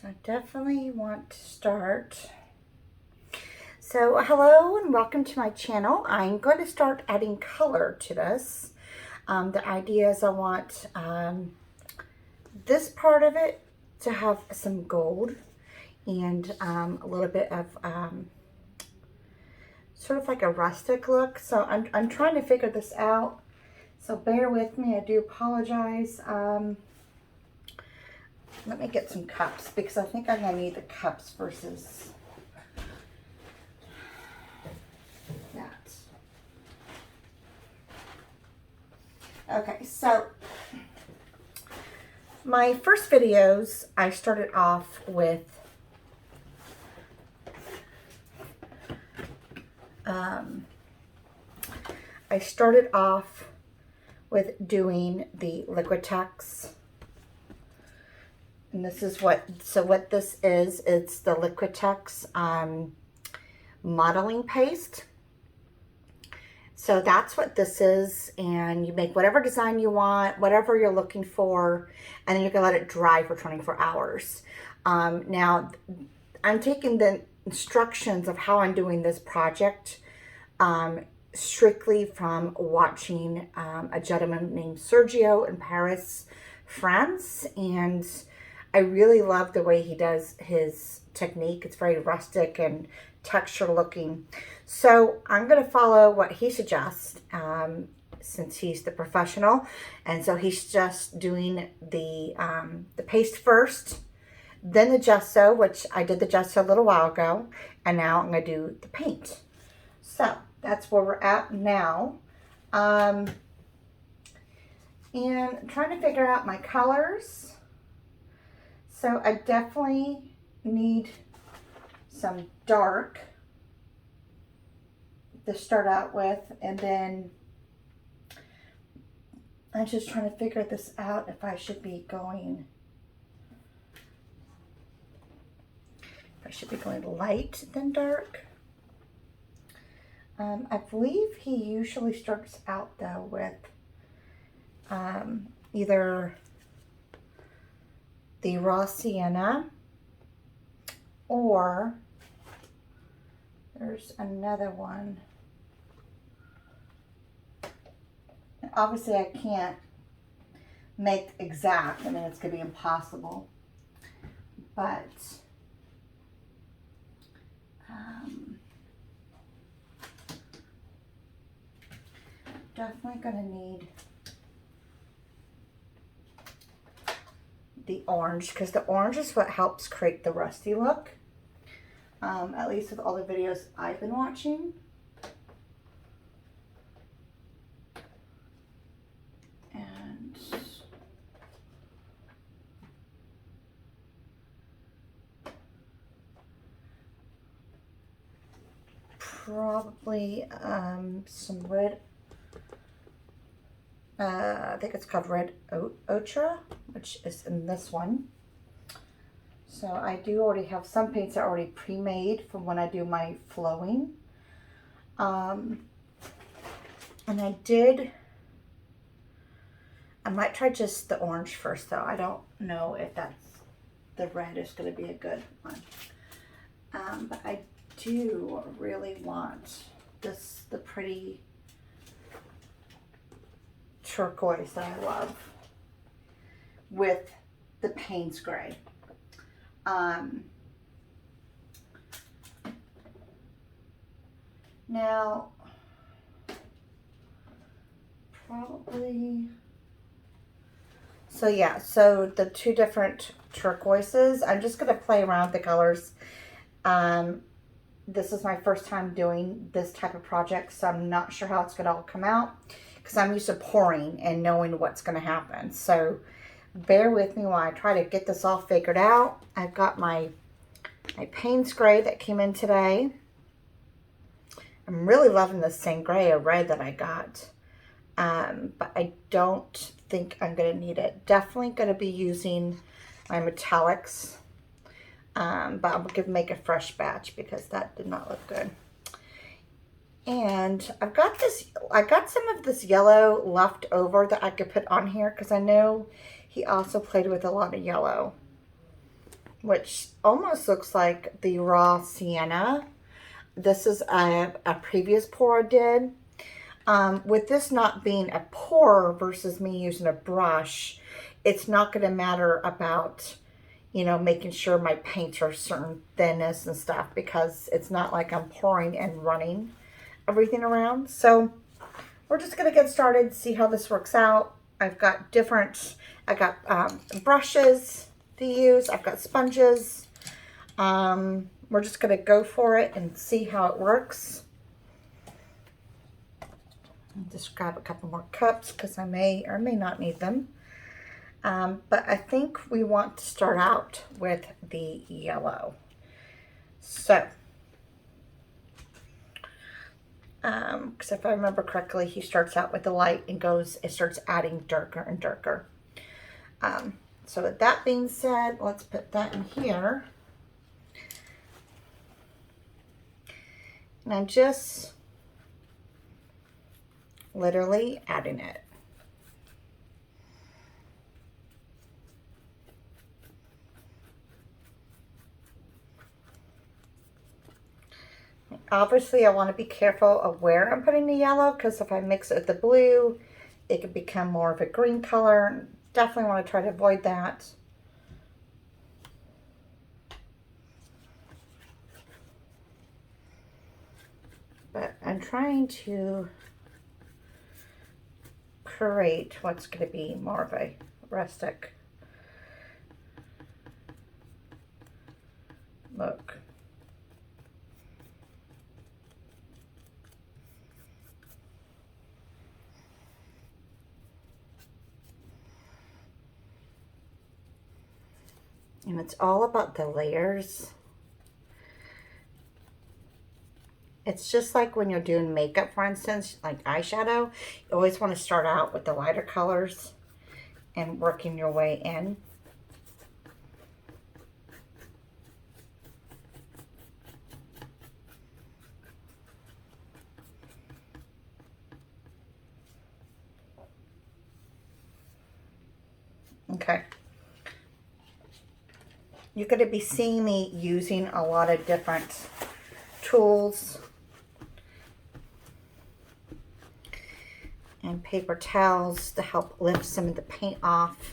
So I definitely want to start. So hello and welcome to my channel. I'm going to start adding color to this. The idea is I want this part of it to have some gold and a little bit of sort of like a rustic look. So I'm trying to figure this out. So bear with me. I do apologize. Let me get some cups because I think I'm going to need the cups versus that. Okay, so my first videos, I started off with doing the Liquitex. And this is what this is, it's the Liquitex modeling paste. So that's what this is, and you make whatever design you want, whatever you're looking for, and then you can let it dry for 24 hours. Now, I'm taking the instructions of how I'm doing this project strictly from watching a gentleman named Sergio in Paris, France, and I really love the way he does his technique. It's very rustic and texture looking. So I'm going to follow what he suggests since he's the professional. And so he's just doing the paste first, then the gesso, which I did the gesso a little while ago, and now I'm going to do the paint. So that's where we're at now. And I'm trying to figure out my colors. So I definitely need some dark to start out with, and then I'm just trying to figure this out if I should be going light than dark. I believe he usually starts out though with either the raw sienna, or there's another one. And obviously I can't make exact, I mean it's gonna be impossible, but definitely gonna need the orange, because the orange is what helps create the rusty look, at least with all the videos I've been watching. And probably some red, I think it's called red ochre, which is in this one. So I do already have some paints that are already pre-made from when I do my flowing. And I might try just the orange first though. I don't know if the red is going to be a good one. But I do really want the pretty turquoise that I love with the Payne's gray. Now, probably, so yeah, so the two different turquoises, I'm just going to play around with the colors. This is my first time doing this type of project, so I'm not sure how it's going to all come out, because I'm used to pouring and knowing what's going to happen. So bear with me while I try to get this all figured out. I've got my Payne's gray that came in today. I'm really loving this sangria red that I got. But I don't think I'm going to need it. Definitely going to be using my metallics. But I'm going to make a fresh batch because that did not look good. And I got some of this yellow left over that I could put on here because I know he also played with a lot of yellow. which almost looks like the raw sienna. This is a previous pour I did. With this not being a pour versus me using a brush, it's not going to matter about, you know, making sure my paints are certain thinness and stuff, because it's not like I'm pouring and running everything around. So we're just going to get started, see how this works out. I've got brushes to use. I've got sponges. We're just going to go for it and see how it works. I'll just grab a couple more cups because I may or may not need them. But I think we want to start out with the yellow. So, because if I remember correctly, he starts out with the light and it starts adding darker and darker. So with that being said, let's put that in here. And I'm just literally adding it. Obviously, I want to be careful of where I'm putting the yellow, because if I mix it with the blue, it could become more of a green color. Definitely want to try to avoid that. But I'm trying to create what's going to be more of a rustic look. And it's all about the layers. It's just like when you're doing makeup, for instance, like eyeshadow, you always want to start out with the lighter colors and working your way in. Okay. You're going to be seeing me using a lot of different tools and paper towels to help lift some of the paint off.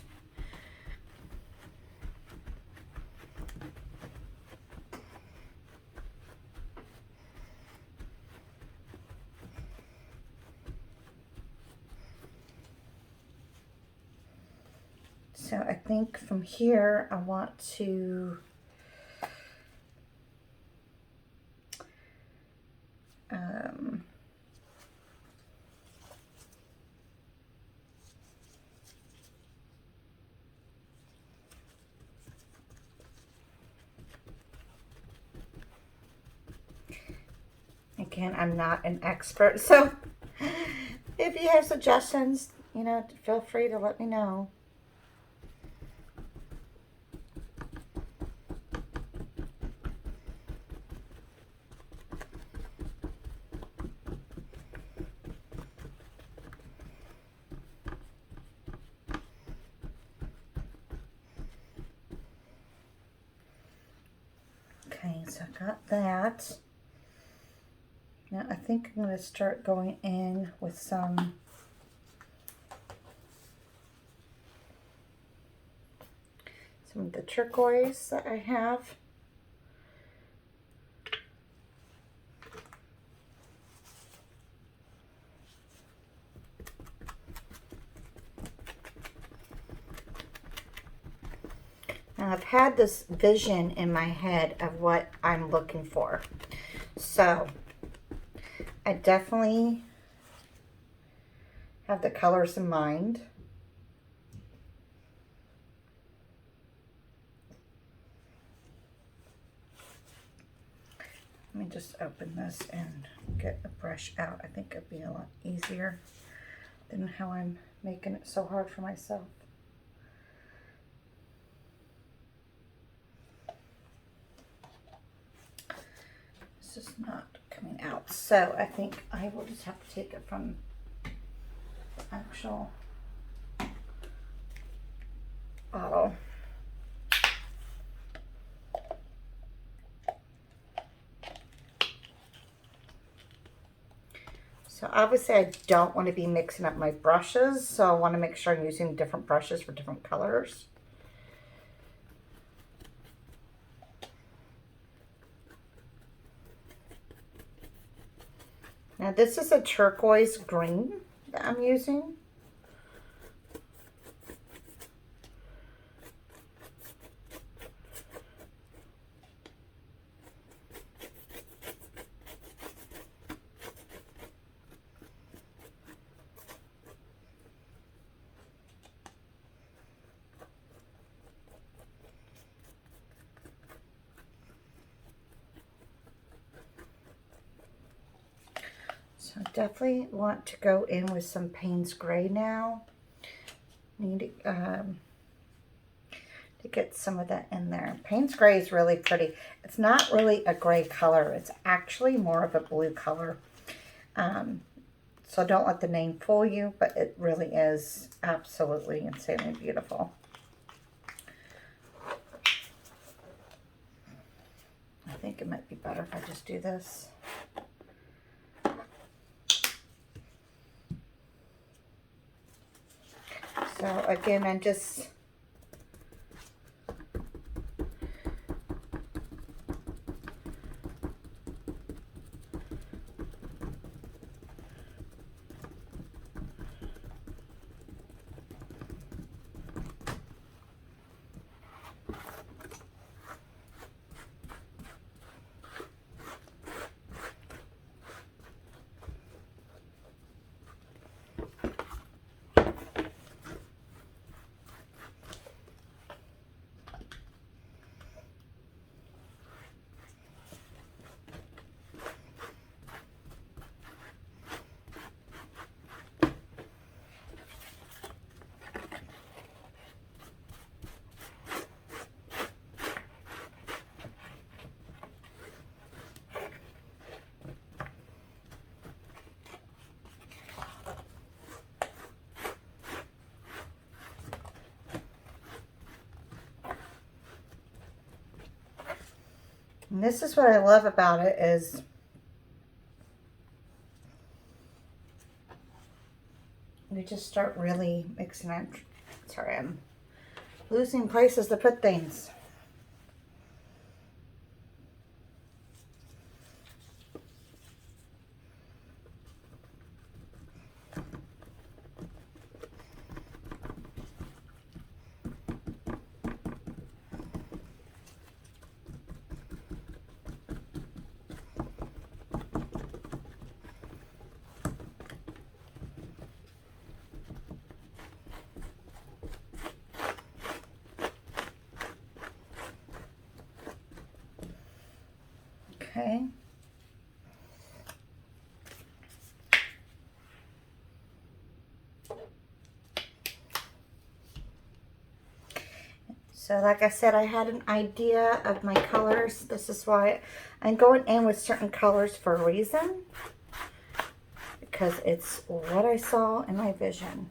So I think from here I want to again, I'm not an expert, so if you have suggestions, you know, feel free to let me know. Okay, so I got that. Now I think I'm going to start going in with some of the turquoise that I have. Now I've had this vision in my head of what I'm looking for. So I definitely have the colors in mind. Let me just open this and get the brush out. I think it'd be a lot easier than how I'm making it so hard for myself. This is not coming out. So I think I will just have to take it from the actual bottle. So obviously I don't want to be mixing up my brushes, so I want to make sure I'm using different brushes for different colors. Now this is a turquoise green that I'm using. So definitely want to go in with some Payne's Gray now. Need to get some of that in there. Payne's Gray is really pretty. It's not really a gray color. It's actually more of a blue color. So don't let the name fool you, but it really is absolutely insanely beautiful. I think it might be better if I just do this. So again, I'm just and this is what I love about it is you just start really mixing it. Sorry, I'm losing places to put things. Okay. So like I said, I had an idea of my colors. This is why I'm going in with certain colors for a reason. Because it's what I saw in my vision.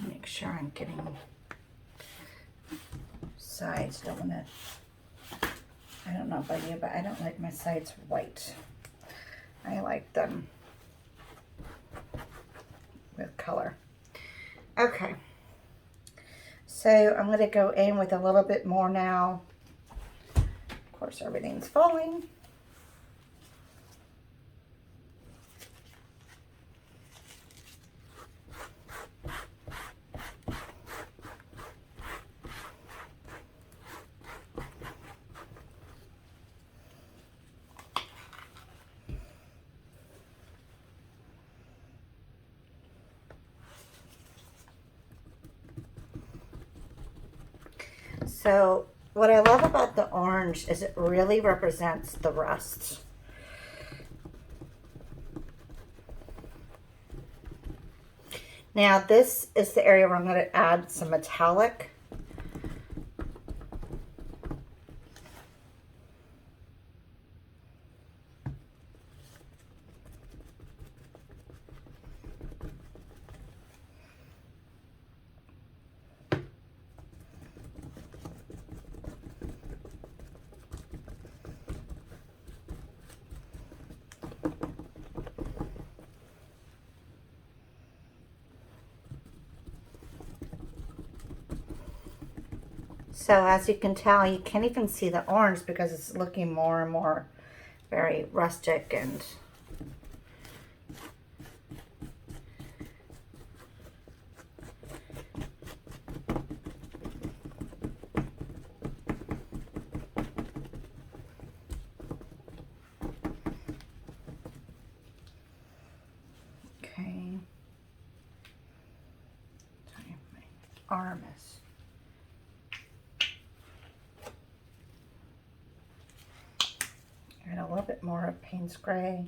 Make sure I'm getting sides. Don't want to, I don't know about you, but I don't like my sides white. I like them with color. Okay. So I'm going to go in with a little bit more now. Of course, everything's falling. So what I love about the orange is it really represents the rust. Now this is the area where I'm going to add some metallic. So as you can tell, you can't even see the orange because it's looking more and more very rustic and okay. Sorry, my arm is. And a little bit more of Payne's Gray.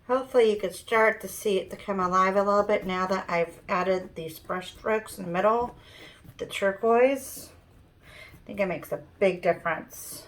Hopefully you can start to see it to come alive a little bit now that I've added these brush strokes in the middle with the turquoise. I think it makes a big difference.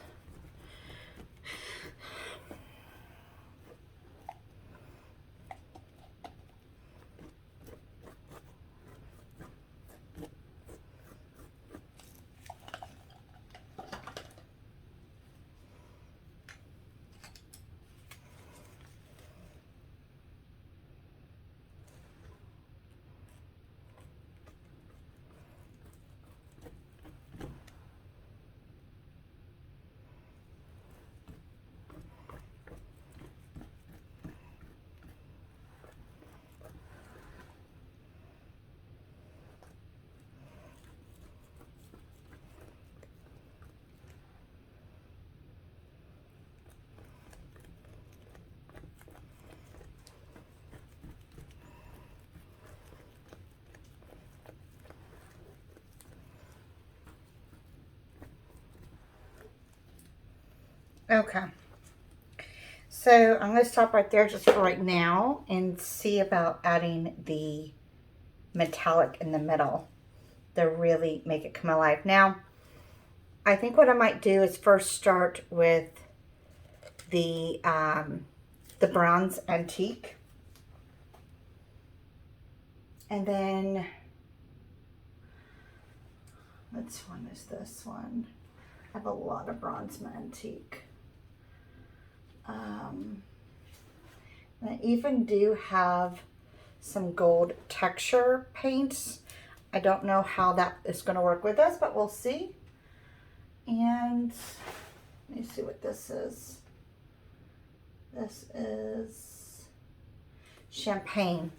Okay. So I'm going to stop right there just for right now and see about adding the metallic in the middle to really make it come alive. Now, I think what I might do is first start with the bronze antique. And then, which one is this one? I have a lot of bronze antique. I even do have some gold texture paints. I don't know how that is going to work with us, but we'll see. And let me see what this is. This is champagne.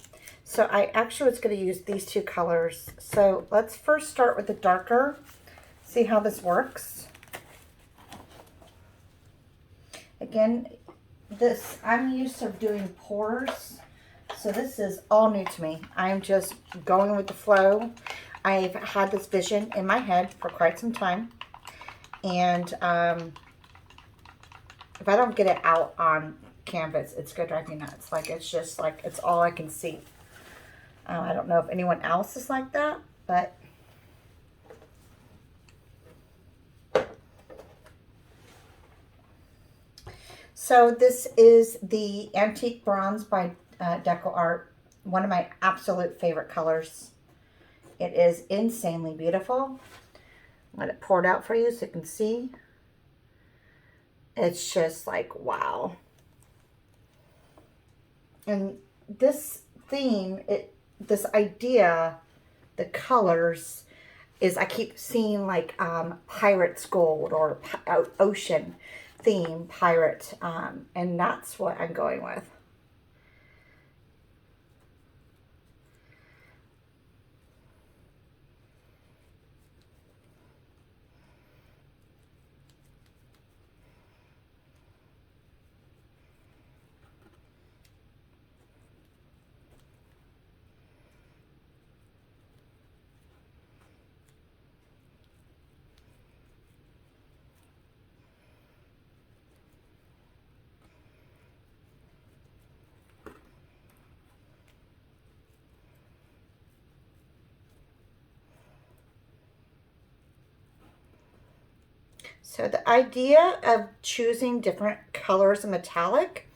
So I actually was going to use these two colors. So let's first start with the darker. See how this works. Again, this, I'm used to doing pours. So this is all new to me. I'm just going with the flow. I've had this vision in my head for quite some time. And if I don't get it out on canvas, it's going to drive me nuts. Like, it's just like, it's all I can see. I don't know if anyone else is like that, but so this is the Antique Bronze by Deco Art, one of my absolute favorite colors. It is insanely beautiful. Let it pour it out for you so you can see. It's just like, wow. And this theme, this idea, the colors, is I keep seeing like Pirate's Gold or Ocean theme, pirate, and that's what I'm going with. So the idea of choosing different colors of metallic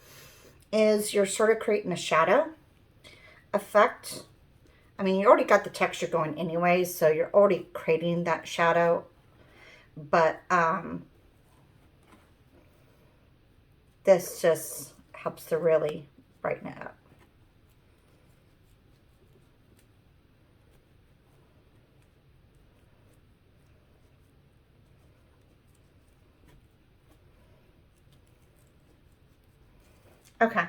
is you're sort of creating a shadow effect. I mean, you already got the texture going anyway, so you're already creating that shadow. But this just helps to really brighten it up. Okay,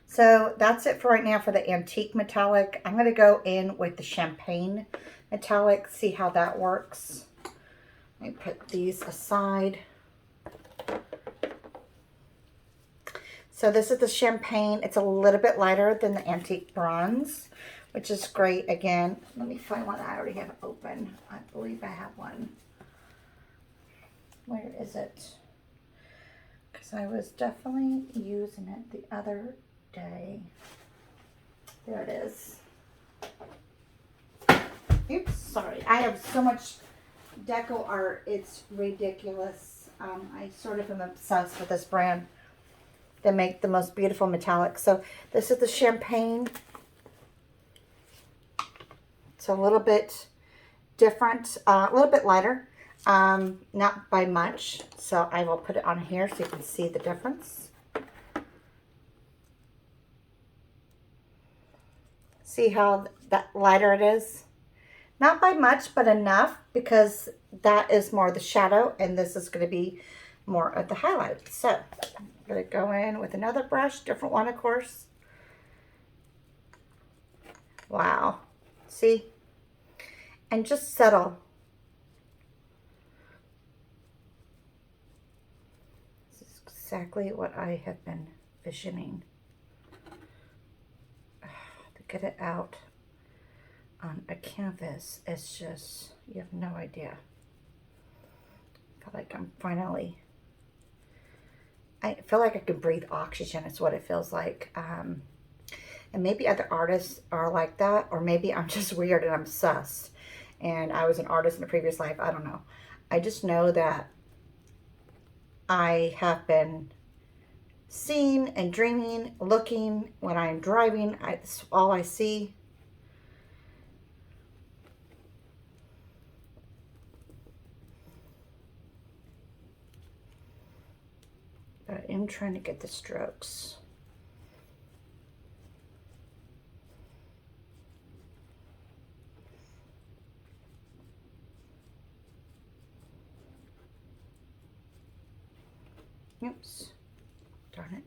so that's it for right now for the antique metallic. I'm going to go in with the champagne metallic, see how that works. Let me put these aside. So this is the champagne. It's a little bit lighter than the antique bronze, which is great. Again, let me find one I already have open. I believe I have one. Where is it? Because I was definitely using it the other day. There it is. Oops, sorry. I have so much deco art. It's ridiculous. I sort of am obsessed with this brand. They make the most beautiful metallics. So this is the champagne. It's a little bit different, a little bit lighter. Not by much, so I will put it on here so you can see the difference. See how that lighter it is? Not by much, but enough, because that is more the shadow and this is going to be more of the highlight. So I'm going to go in with another brush, different one of course. Wow. See? And just settle. Exactly what I have been visioning. To get it out on a canvas, it's just, you have no idea. I feel like I'm finally, I feel like I can breathe oxygen. It's what it feels like. And maybe other artists are like that, or maybe I'm just weird and I'm obsessed. And I was an artist in a previous life. I don't know. I just know that I have been seeing and dreaming, looking when I'm driving. It's all I see. But I am trying to get the strokes. Oops. Darn it.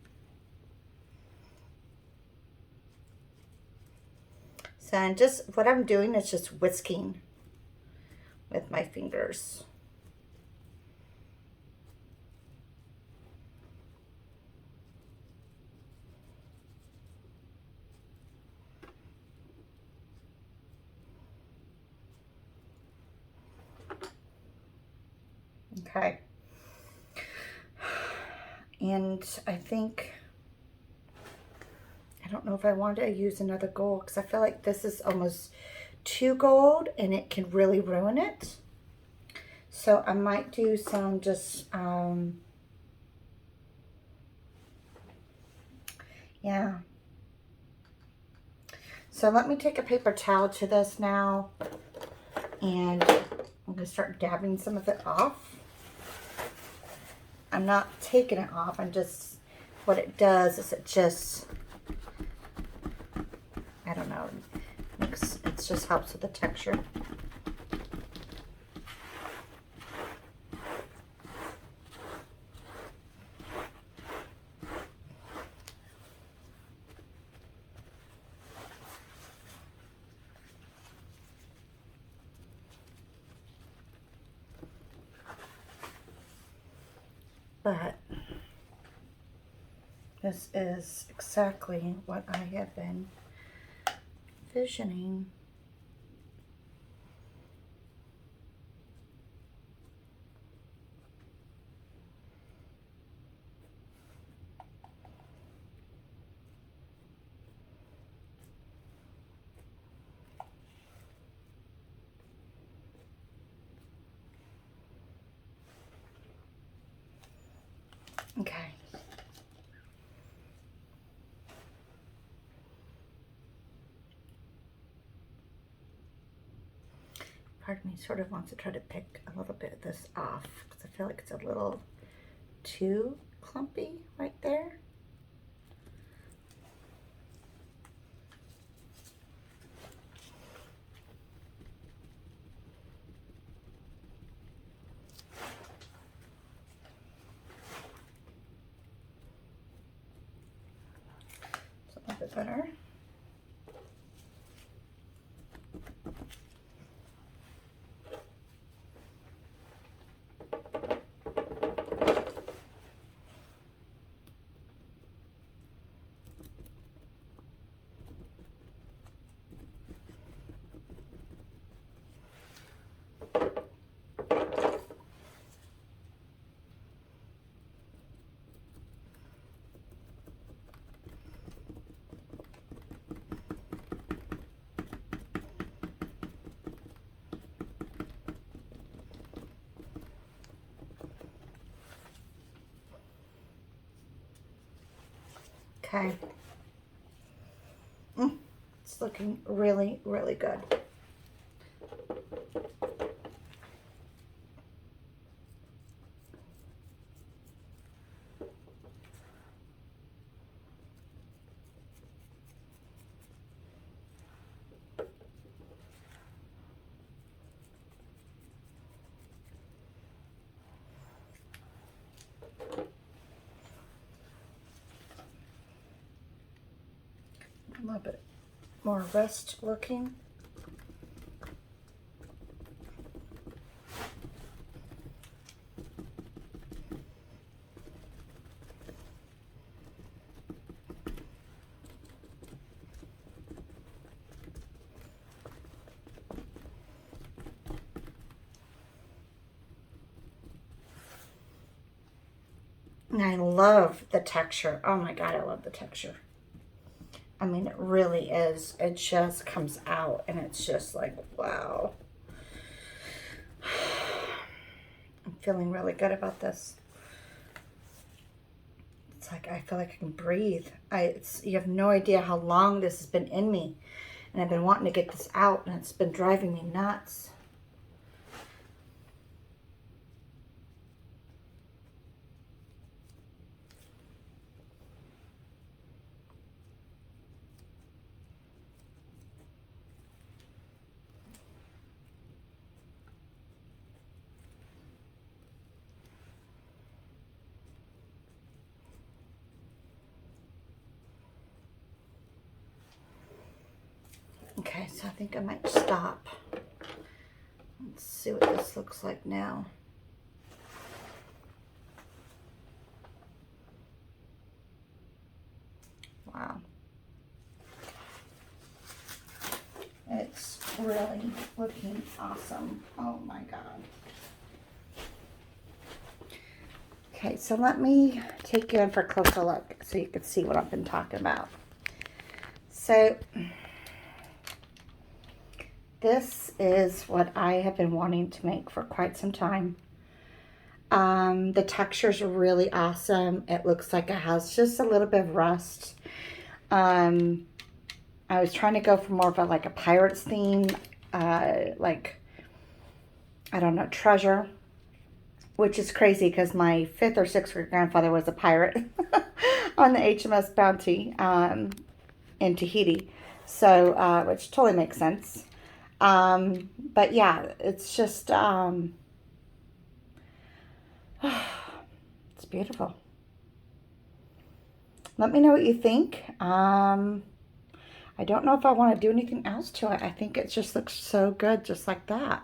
So and just what I'm doing is just whisking with my fingers. Okay. And I think, I don't know if I want to use another gold because I feel like this is almost too gold and it can really ruin it. So I might do some just, yeah. So let me take a paper towel to this now, and I'm going to start dabbing some of it off. I'm not taking it off, I'm just, what it does is it just, I don't know, it just helps with the texture. But this is exactly what I have been visioning. Okay. Part of me sort of wants to try to pick a little bit of this off because I feel like it's a little too clumpy right there. It's a little bit better. Okay. It's looking really, really good. A little bit more rust looking. And I love the texture. Oh my God, I love the texture. I mean, it really is. It just comes out and it's just like, wow. I'm feeling really good about this. It's like, I feel like I can breathe. You have no idea how long this has been in me. And I've been wanting to get this out and it's been driving me nuts. Okay, so I think I might stop. Let's see what this looks like now. Wow. It's really looking awesome. Oh my God. Okay, so let me take you in for a closer look so you can see what I've been talking about. So this is what I have been wanting to make for quite some time. The texture is really awesome. It looks like it has just a little bit of rust. I was trying to go for more of a pirate's theme, like, I don't know, treasure, which is crazy because my 5th or 6th great grandfather was a pirate on the HMS Bounty in Tahiti. So, which totally makes sense. But yeah, it's just, it's beautiful. Let me know what you think. I don't know if I want to do anything else to it. I think it just looks so good just like that.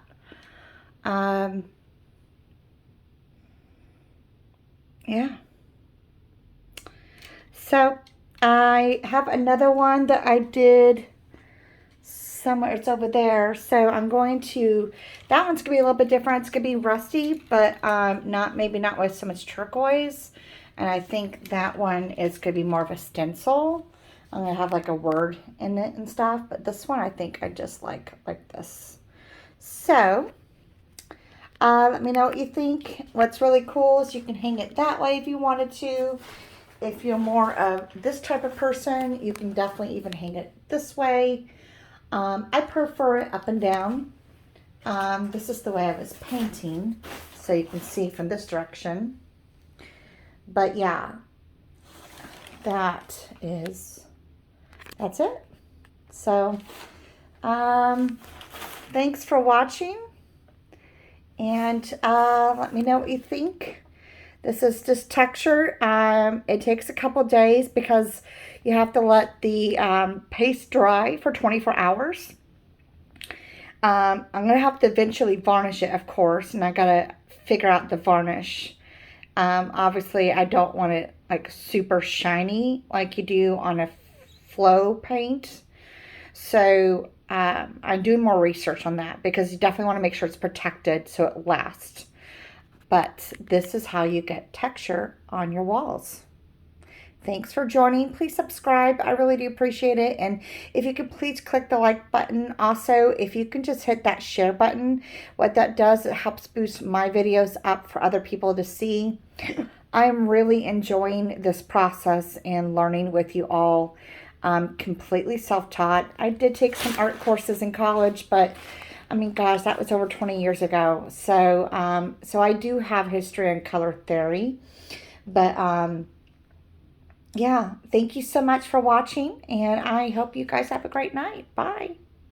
Yeah. So I have another one that I did somewhere. It's over there. So I'm going to, that one's going to be a little bit different. It's going to be rusty, but maybe not with so much turquoise. And I think that one is going to be more of a stencil. I'm going to have like a word in it and stuff. But this one I think I just like this. So let me know what you think. What's really cool is you can hang it that way if you wanted to. If you're more of this type of person, you can definitely even hang it this way. I prefer it up and down. This is the way I was painting, so you can see from this direction. But yeah, that's it. So, thanks for watching, and let me know what you think. This is just texture. It takes a couple days because you have to let the paste dry for 24 hours. I'm going to have to eventually varnish it, of course, and I got to figure out the varnish. Obviously, I don't want it like super shiny like you do on a flow paint. So I'm doing more research on that because you definitely want to make sure it's protected so it lasts. But this is how you get texture on your walls. Thanks for joining. Please subscribe. I really do appreciate it. And if you could please click the like button. Also, if you can just hit that share button, what that does, it helps boost my videos up for other people to see. I'm really enjoying this process and learning with you all. Completely self-taught. I did take some art courses in college, but I mean, gosh, that was over 20 years ago. So, so I do have history in color theory, but, yeah, thank you so much for watching, and I hope you guys have a great night. Bye.